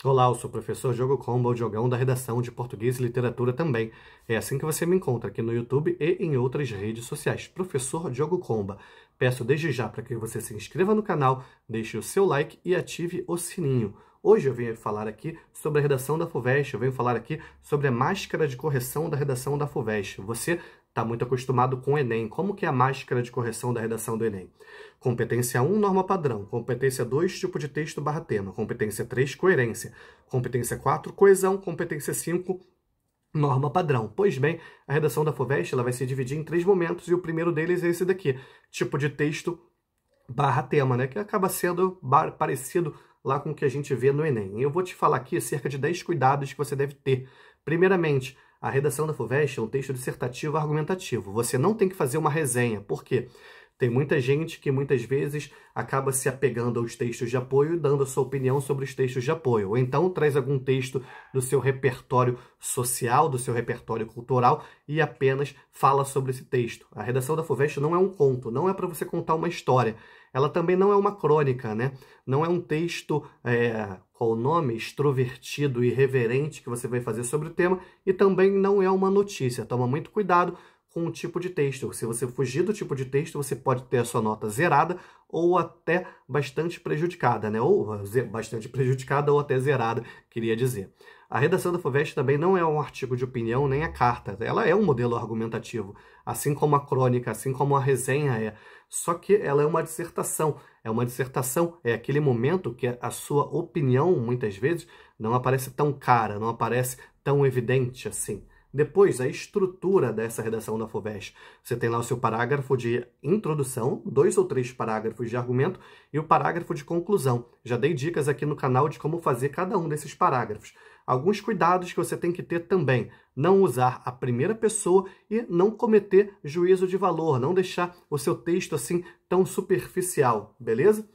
Olá, eu sou o professor Diogo Comba, o Diogão da redação de Português e Literatura também. É assim que você me encontra aqui no YouTube e em outras redes sociais. Professor Diogo Comba. Peço desde já para que você se inscreva no canal, deixe o seu like e ative o sininho. Hoje eu venho falar aqui sobre a redação da FUVEST, eu venho falar aqui sobre a máscara de correção da redação da FUVEST. Você está muito acostumado com o Enem. Como que é a máscara de correção da redação do Enem? Competência 1, norma padrão. Competência 2, tipo de texto barra tema. Competência 3, coerência. Competência 4, coesão. Competência 5, norma padrão. Pois bem, a redação da FUVEST ela vai se dividir em 3 momentos e o primeiro deles é esse daqui, tipo de texto barra tema, né? Que acaba sendo parecido lá com o que a gente vê no Enem. Eu vou te falar aqui cerca de 10 cuidados que você deve ter. Primeiramente, a redação da FUVEST é um texto dissertativo argumentativo. Você não tem que fazer uma resenha. Por quê? Tem muita gente que muitas vezes acaba se apegando aos textos de apoio e dando a sua opinião sobre os textos de apoio. Ou então traz algum texto do seu repertório social, do seu repertório cultural e apenas fala sobre esse texto. A redação da FUVEST não é um conto, não é para você contar uma história. Ela também não é uma crônica, né? Não é um texto, qual o nome? Extrovertido, irreverente que você vai fazer sobre o tema e também não é uma notícia. Toma muito cuidado com o tipo de texto. Se você fugir do tipo de texto, você pode ter a sua nota zerada ou até bastante prejudicada, né? Ou bastante prejudicada ou até zerada, queria dizer. A redação da FUVEST também não é um artigo de opinião nem a carta. Ela é um modelo argumentativo, assim como a crônica, assim como a resenha é. Só que ela é uma dissertação. É uma dissertação, é aquele momento que a sua opinião, muitas vezes, não aparece tão cara, não aparece tão evidente assim. Depois, a estrutura dessa redação da FUVEST. Você tem lá o seu parágrafo de introdução, 2 ou 3 parágrafos de argumento e o parágrafo de conclusão. Já dei dicas aqui no canal de como fazer cada um desses parágrafos. Alguns cuidados que você tem que ter também. Não usar a primeira pessoa e não cometer juízo de valor, não deixar o seu texto assim tão superficial, beleza?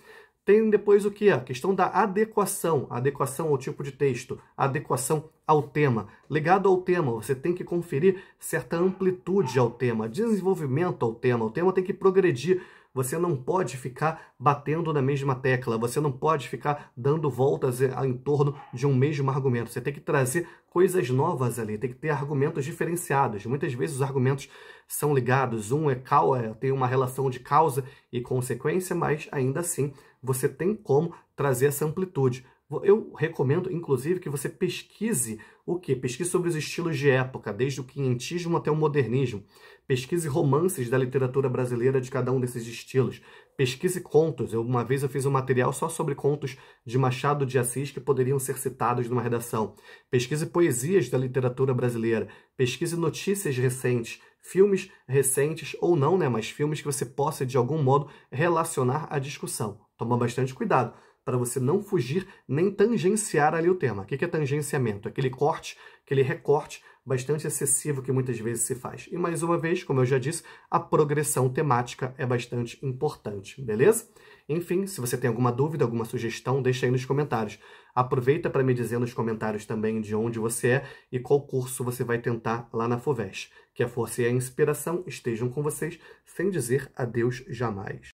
Tem depois o que? A questão da adequação. Adequação ao tipo de texto, adequação ao tema. Ligado ao tema, você tem que conferir certa amplitude ao tema, desenvolvimento ao tema. O tema tem que progredir. Você não pode ficar batendo na mesma tecla, você não pode ficar dando voltas em torno de um mesmo argumento. Você tem que trazer coisas novas ali, tem que ter argumentos diferenciados. Muitas vezes os argumentos são ligados, tem uma relação de causa e consequência, mas ainda assim você tem como trazer essa amplitude. Eu recomendo, inclusive, que você pesquise o quê? Pesquise sobre os estilos de época, desde o quinhentismo até o modernismo. Pesquise romances da literatura brasileira de cada um desses estilos. Pesquise contos. Uma vez eu fiz um material só sobre contos de Machado de Assis que poderiam ser citados numa redação. Pesquise poesias da literatura brasileira. Pesquise notícias recentes, filmes recentes ou não, né? Mas filmes que você possa, de algum modo, relacionar à discussão. Toma bastante cuidado para você não fugir nem tangenciar ali o tema. O que é tangenciamento? Aquele corte, aquele recorte bastante excessivo que muitas vezes se faz. E mais uma vez, como eu já disse, a progressão temática é bastante importante, beleza? Enfim, se você tem alguma dúvida, alguma sugestão, deixa aí nos comentários. Aproveita para me dizer nos comentários também de onde você é e qual curso você vai tentar lá na FUVEST. Que a força e a inspiração estejam com vocês, sem dizer adeus jamais.